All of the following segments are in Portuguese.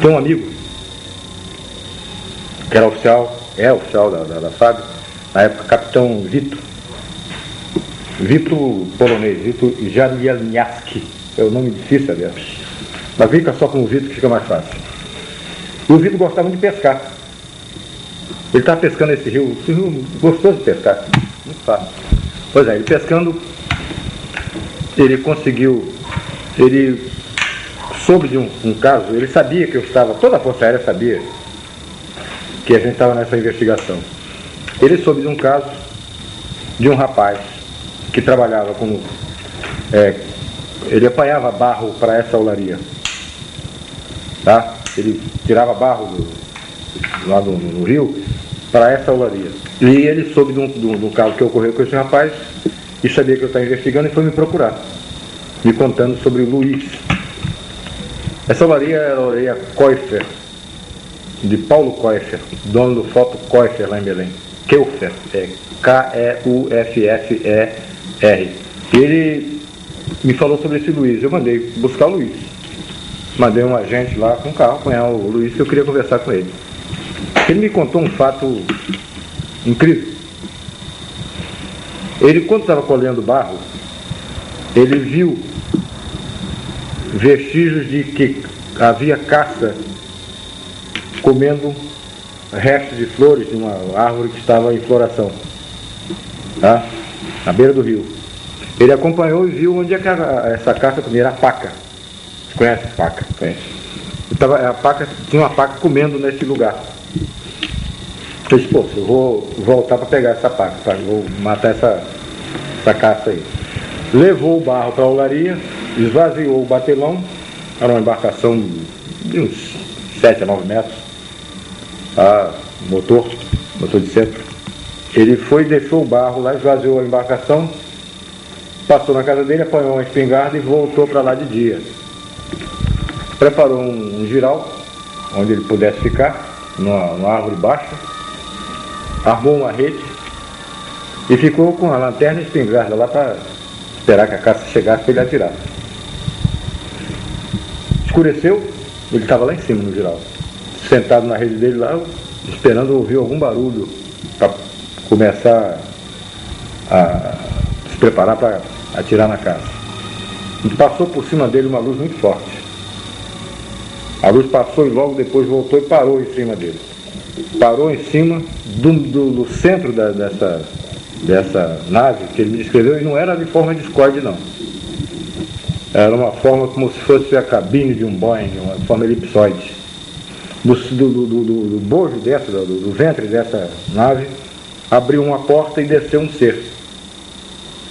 Tem um amigo que era oficial, é oficial da FAB, na época, capitão Vitor polonês, Vitor Jamielniaski, é o nome difícil, aliás. Mas fica só com o Vitor que fica mais fácil. E o Vitor gostava muito de pescar. Ele estava pescando esse rio gostoso de pescar, muito fácil. Pois é, ele pescando, ele soube de um caso, ele sabia que eu estava, toda a Força Aérea sabia que a gente estava nessa investigação. Ele soube de um caso de um rapaz que trabalhava como... ele apanhava barro para essa olaria. Tá? Ele tirava barro lá no rio para essa olaria. E ele soube de um caso que ocorreu com esse rapaz e sabia que eu estava investigando e foi me procurar, me contando sobre o Luiz. Essa olaria era a olaria Koiffer, de Paulo Koiffer, dono do Foto Koiffer lá em Belém. Keuffer, K-E-U-F-F-E-R. Ele me falou sobre esse Luiz, eu mandei buscar o Luiz. Mandei um agente lá com um carro apanhar o Luiz, que eu queria conversar com ele. Ele me contou um fato incrível. Ele, quando estava colhendo barro, ele viu vestígios de que havia caça comendo restos de flores de uma árvore que estava em floração, tá? Na beira do rio. Ele acompanhou e viu onde é que essa caça comia, era a paca. Você conhece a paca? Conhece. Tinha uma paca comendo nesse lugar. Eu disse, eu vou voltar para pegar essa paca, vou matar essa caça aí. Levou o barro para a olaria, esvaziou o batelão, era uma embarcação de uns 7 a 9 metros, motor de centro. Ele foi, deixou o barro lá, esvaziou a embarcação, passou na casa dele, apanhou uma espingarda e voltou para lá de dia. Preparou um giral, onde ele pudesse ficar, numa árvore baixa, armou uma rede e ficou com a lanterna e a espingarda lá para esperar que a caça chegasse para ele atirar. Escureceu, ele estava lá em cima no giral, sentado na rede dele lá, esperando ouvir algum barulho para começar a se preparar para atirar na caça. E passou por cima dele uma luz muito forte. A luz passou e logo depois voltou e parou em cima dele. Parou em cima do centro dessa nave que ele me descreveu, e não era de forma discorde, não. Era uma forma como se fosse a cabine de um Boeing, uma forma elipsoide. Do bojo do ventre dessa nave, abriu uma porta e desceu um ser,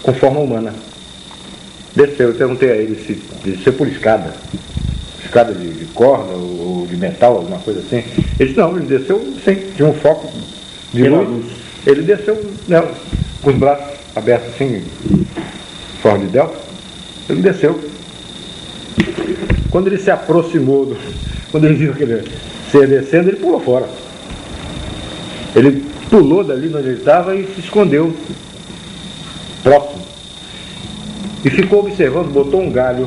com forma humana. Desceu, eu perguntei a ele se desceu por escada de corda ou de metal, alguma coisa assim. Ele disse, não, ele desceu sim, tinha um foco de luz. Ele desceu, né, com os braços abertos assim, em forma de delta. Ele desceu. Quando ele se aproximou, quando ele viu aquele ser descendo, ele pulou fora. Ele pulou dali onde ele estava e se escondeu próximo. E ficou observando, botou um galho,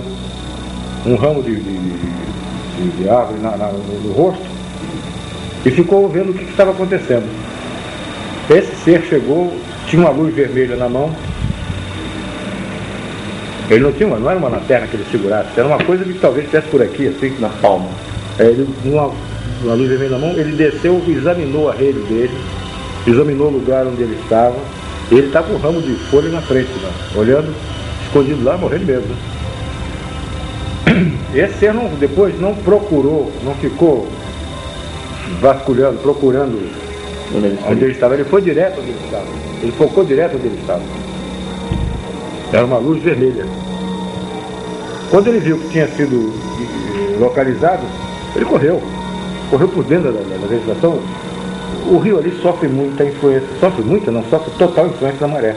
um ramo de árvore no rosto, e ficou vendo o que estava acontecendo. Esse ser chegou, tinha uma luz vermelha na mão. Ele não era uma lanterna que ele segurasse, era uma coisa que talvez estivesse por aqui, assim, na palma. Ele, uma luz vermelha na mão, ele desceu, examinou a rede dele, examinou o lugar onde ele estava, e ele estava com um ramo de folha na frente, né, olhando, escondido lá, morrendo mesmo. Né? Esse ser depois não procurou, não ficou vasculhando, procurando onde ele estava. Ele foi direto onde ele estava. Ele focou direto onde ele estava. Era uma luz vermelha. Quando ele viu que tinha sido localizado, ele correu por dentro da vegetação. O rio ali sofre muita influência, sofre total influência da maré.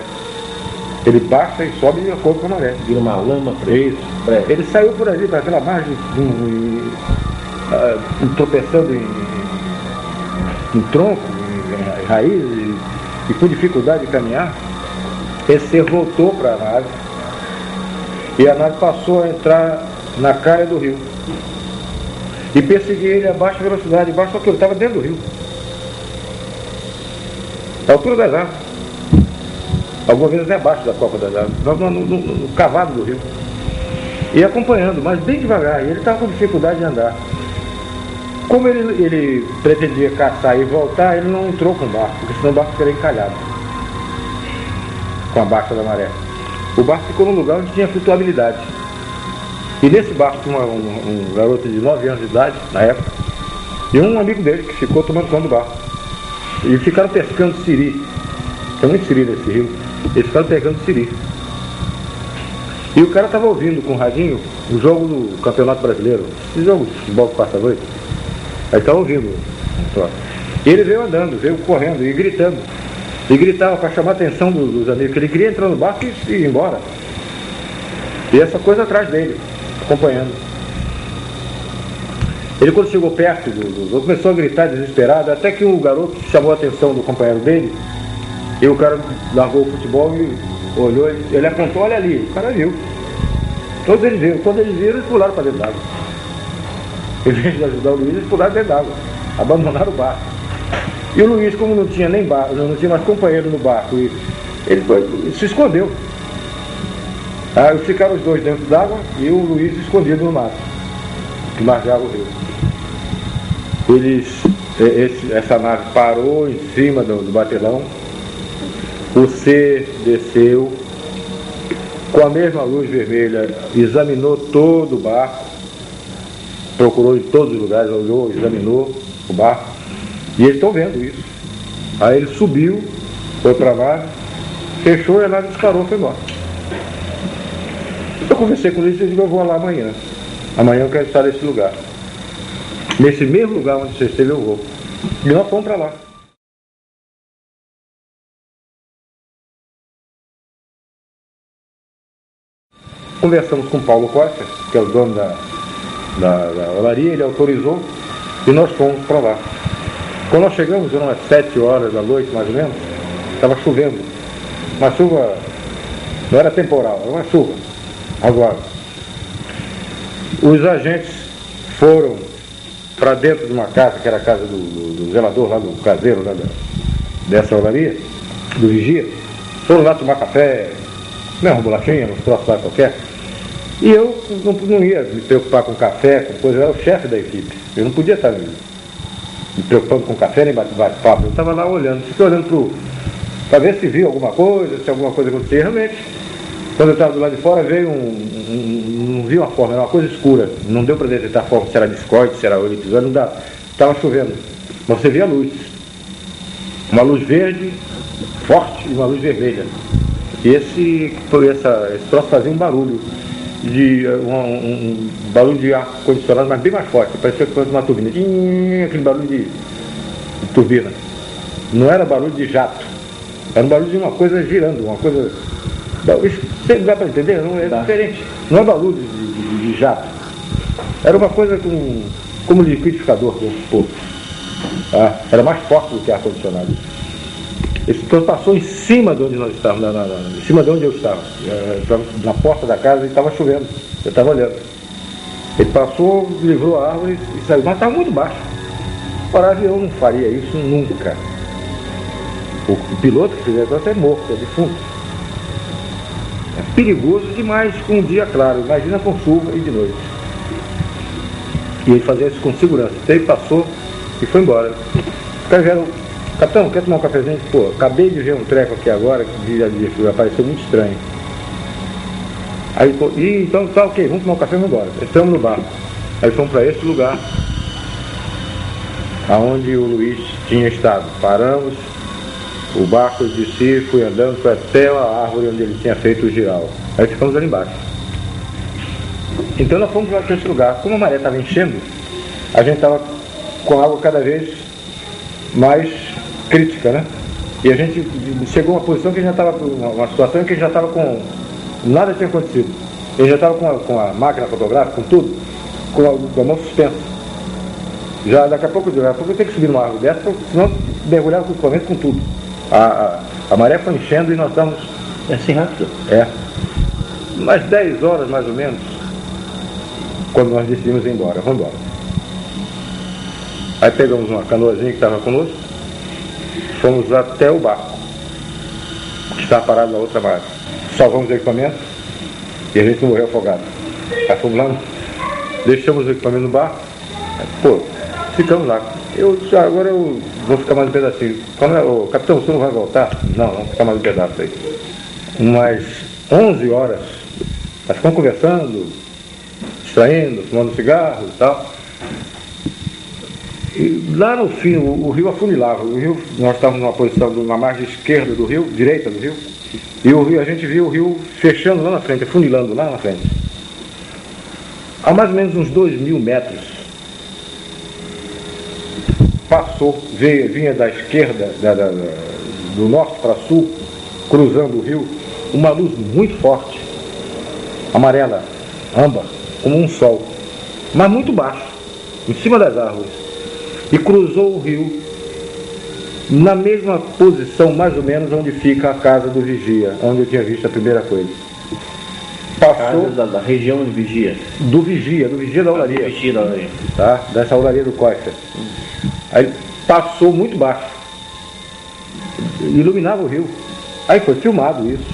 Ele baixa e sobe de acordo com a maré. Vira uma lama para isso. Ele saiu por ali, para aquela margem, tropeçando em tronco, em raiz, e com dificuldade de caminhar. Esse ser voltou para a nave, e a nave passou a entrar na calha do rio. e persegui ele a baixa velocidade, só que ele estava dentro do rio. A altura das árvores. Algumas vezes é abaixo da copa das árvores, nós no cavado do rio. E acompanhando, mas bem devagar, e ele estava com dificuldade de andar. Como ele pretendia caçar e voltar, ele não entrou com o barco, porque senão o barco ficaria encalhado com a baixa da maré. O barco ficou num lugar onde tinha flutuabilidade. E nesse barco tinha um garoto de 9 anos de idade, na época, e um amigo dele que ficou tomando conta do barco. E ficaram pescando siri. Tem muito siri nesse rio. Eles ficaram pegando siri. E o cara estava ouvindo com o radinho o jogo do Campeonato Brasileiro, esse jogo de futebol que passa a noite. Aí estava ouvindo. E ele veio andando, veio correndo e gritando. E gritava para chamar a atenção dos amigos, que ele queria entrar no barco e ir embora. E essa coisa atrás dele, acompanhando. Ele, quando chegou perto dos outros, começou a gritar desesperado, até que o garoto chamou a atenção do companheiro dele, e o cara largou o futebol e olhou, ele apontou, olha ali, o cara viu. Todos eles viram, eles pularam para dentro d'água. Em vez de ajudar o Luiz, eles pularam dentro d'água, abandonaram o barco. E o Luiz, como não tinha nem barco, não tinha mais companheiro no barco, ele se escondeu. Aí ficaram os dois dentro d'água e o Luiz escondido no mato, que margeava o rio. Essa nave parou em cima do batelão, o C desceu, com a mesma luz vermelha, examinou todo o barco, procurou em todos os lugares, olhou, examinou o barco, e eles estão vendo isso. Aí ele subiu, foi para a nave, fechou e a nave disparou e foi embora. Eu conversei com eles e disse, eu vou lá amanhã. Amanhã eu quero estar nesse lugar. Nesse mesmo lugar onde você esteve eu vou. E nós fomos para lá. Conversamos com o Paulo Costa, que é o dono da olaria, ele autorizou e nós fomos para lá. Quando nós chegamos, eram umas 7 horas da noite, mais ou menos, estava chovendo. Uma chuva, não era temporal, era uma chuva razoável. Os agentes foram para dentro de uma casa, que era a casa do zelador, lá do caseiro, lá dessa olaria, do vigia. Foram lá tomar café, uma bolachinha, uns troços lá qualquer. E eu não ia me preocupar com café, com coisa, eu era o chefe da equipe. Eu não podia estar me preocupando com café, nem bate-papo. Eu estava lá olhando, fiquei olhando para ver se viu alguma coisa, se alguma coisa acontecia. Realmente, quando eu estava do lado de fora, veio não vi uma forma, era uma coisa escura. Não deu para detectar a forma, se era discoide, se era olho de tesoura, não dá. Estava chovendo. Mas você via a luz. Uma luz verde, forte, e uma luz vermelha. E esse troço fazia um barulho. Um barulho de ar condicionado, mas bem mais forte, parecia que fosse uma turbina, aquele barulho de turbina. Não era barulho de jato, era um barulho de uma coisa girando, uma coisa. Isso dá para entender? Não é diferente. Não é barulho de jato, era uma coisa como liquidificador, era mais forte do que ar condicionado. Esse troço passou em cima de onde nós estávamos, em cima de onde eu estava, na porta da casa, e estava chovendo, eu estava olhando. Ele passou, livrou a árvore e saiu, mas estava muito baixo. Para avião não faria isso nunca. O piloto que fizer isso é morto, é defunto. É perigoso demais com um dia claro, imagina com chuva e de noite. E ele fazia isso com segurança. Então ele passou e foi embora. Os caras vieram, capitão, quer tomar um cafezinho? Pô, acabei de ver um treco aqui agora que apareceu muito estranho. Aí, então tá ok, vamos tomar um café e vamos embora. Entramos no barco. Aí fomos para esse lugar aonde o Luiz tinha estado. Paramos, o barco desci, fui andando, foi até a árvore onde ele tinha feito o giral. Aí ficamos ali embaixo. Então nós fomos para esse lugar. Como a maré estava enchendo, a gente estava com a água cada vez mais crítica, né? E a gente chegou a uma posição que a gente já estava, uma situação em que a gente já estava com... Nada tinha acontecido. Ele já estava com a máquina fotográfica, com tudo, com a mão suspensa. Já daqui a pouco eu tenho que subir numa árvore dessa, senão mergulhava com o equipamento, com tudo. A maré foi enchendo e nós estamos... É assim rápido? É. Umas 10 horas mais ou menos, quando nós decidimos ir embora. Vamos embora. Aí pegamos uma canoazinha que estava conosco, fomos até o barco, que estava parado na outra margem. Salvamos o equipamento e a gente não morreu afogado. Aí fomos lá, deixamos o equipamento no barco, pô, ficamos lá. Agora eu vou ficar mais um pedacinho. O capitão, você não vai voltar? Não, vamos ficar mais um pedaço aí. Umas 11 horas, nós ficamos conversando, distraindo, fumando cigarro e tal. E lá no fim, o rio afunilava. O rio, nós estávamos numa posição, numa margem esquerda do rio, direita do rio, e o rio, a gente viu o rio fechando lá na frente, afunilando lá na frente. A mais ou menos uns 2.000 metros, passou, vinha da esquerda, do norte para sul, cruzando o rio, uma luz muito forte, amarela, âmbar, como um sol, mas muito baixo, em cima das árvores, e cruzou o rio na mesma posição, mais ou menos, onde fica a casa do vigia, onde eu tinha visto a primeira coisa. Passou da região de vigia? Do vigia da olaria. Do vigia da olaria. Tá? Dessa olaria do Coifa. Aí passou muito baixo, iluminava o rio. Aí foi filmado isso.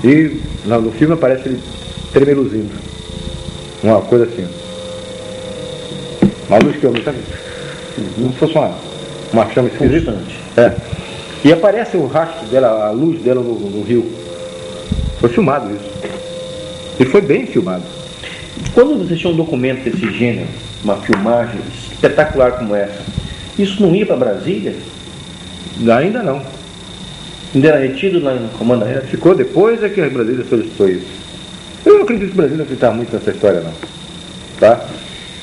E no filme aparece ele tremeluzindo. Uma coisa assim. Uma luz que eu não sabia. Como se fosse uma chama esquisita. É. E aparece o rastro dela, a luz dela no rio. Foi filmado isso. E foi bem filmado. Quando você tinha um documento desse gênero, uma filmagem espetacular como essa, isso não ia para Brasília? Ainda não. Ainda era retido lá no comando aéreo? Ficou depois é que a Brasília solicitou isso. Eu não acredito que o Brasil não acreditava muito nessa história, não. Tá?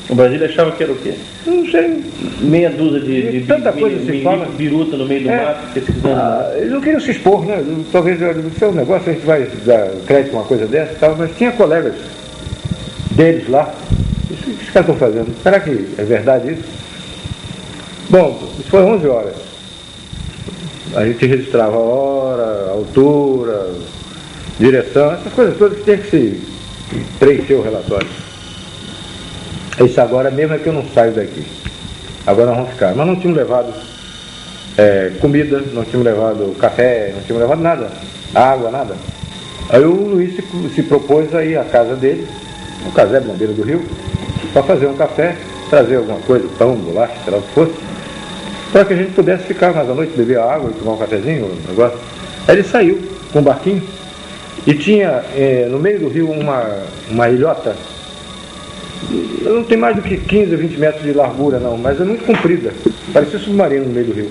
O Brasília achava que era o quê? Não sei. Meia dúzia de tanta coisa se fala. Biruta no meio do mato, pesquisando. Eles não queriam se expor, né? Talvez isso é um negócio, a gente vai dar crédito a uma coisa dessa e tal, mas tinha colegas deles lá. Isso que os caras estão fazendo. Será que é verdade isso? Bom, isso foi 11 horas. A gente registrava a hora, a altura, direção, essas coisas todas que tem que se preencher o relatório. Isso agora mesmo é que eu não saio daqui. Agora nós vamos ficar. Mas não tínhamos levado comida, não tínhamos levado café, não tínhamos levado nada, água, nada. Aí o Luiz se propôs a ir à casa dele, no casebre na beira do rio, para fazer um café, trazer alguma coisa, pão, bolacha, sei lá o que fosse, para que a gente pudesse ficar mais à noite, beber água e tomar um cafezinho, um negócio. Aí ele saiu com um barquinho e tinha no meio do rio uma ilhota. Não tem mais do que 15 ou 20 metros de largura não, mas é muito comprida, parecia submarino no meio do rio,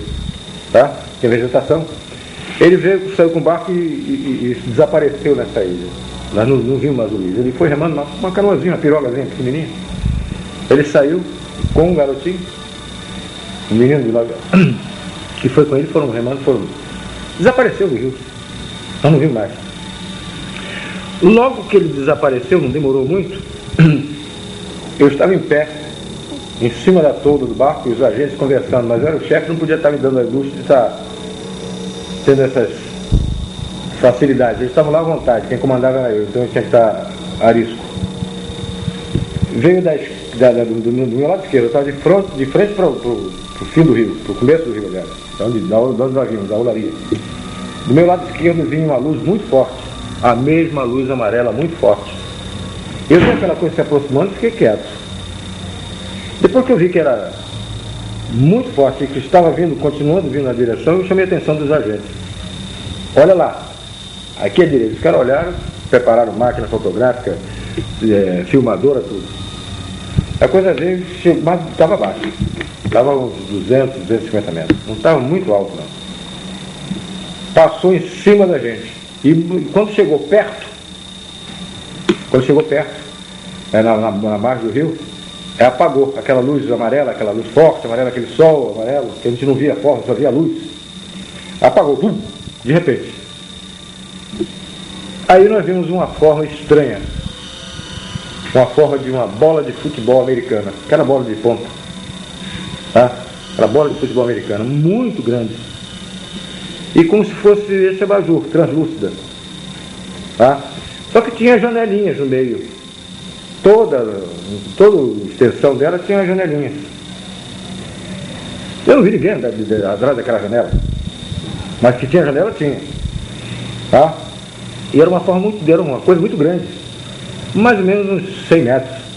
tá? Tem vegetação. Ele veio, saiu com o barco e desapareceu nessa ilha. Nós não vimos mais o Luiz. Ele foi remando uma canoazinha, uma pirogazinha pequenininha. Ele saiu com um garotinho, um menino de lá, que foi com ele, foram remando, desapareceu do rio. Nós não vimos mais. Logo que ele desapareceu, não demorou muito, eu estava em pé, em cima da tolda do barco, e os agentes conversando, mas eu era o chefe, não podia estar me dando a luxo de estar tendo essas facilidades. Eles estavam lá à vontade, quem comandava era eu, então eu tinha que estar a risco. Veio do meu lado esquerdo, eu estava de frente para o fim do rio, para o começo do rio, aliás, onde nós vimos, da olaria. Do meu lado esquerdo vinha uma luz muito forte, a mesma luz amarela muito forte. Eu vi aquela coisa se aproximando e fiquei quieto. Depois que eu vi que era muito forte e que estava continuando vindo na direção, eu chamei a atenção dos agentes. Olha lá, aqui à direita. Os caras olharam, prepararam máquina fotográfica, filmadora, tudo. A coisa veio, mas estava baixo. Estava uns 200, 250 metros. Não estava muito alto, não. Passou em cima da gente. E quando chegou perto, na margem do rio, apagou aquela luz amarela, aquela luz forte, amarela, aquele sol amarelo, que a gente não via forma, só via luz. Apagou, bum, de repente. Aí nós vimos uma forma estranha, uma forma de uma bola de futebol americana, aquela bola de ponta, tá? Aquela bola de futebol americana, muito grande, e como se fosse esse abajur, translúcida, tá? Só que tinha janelinhas no meio. Toda a extensão dela tinha janelinhas. Eu não vi ninguém atrás daquela janela. Mas que tinha janela, tinha. Tá? E era uma coisa muito grande. Mais ou menos uns 100 metros.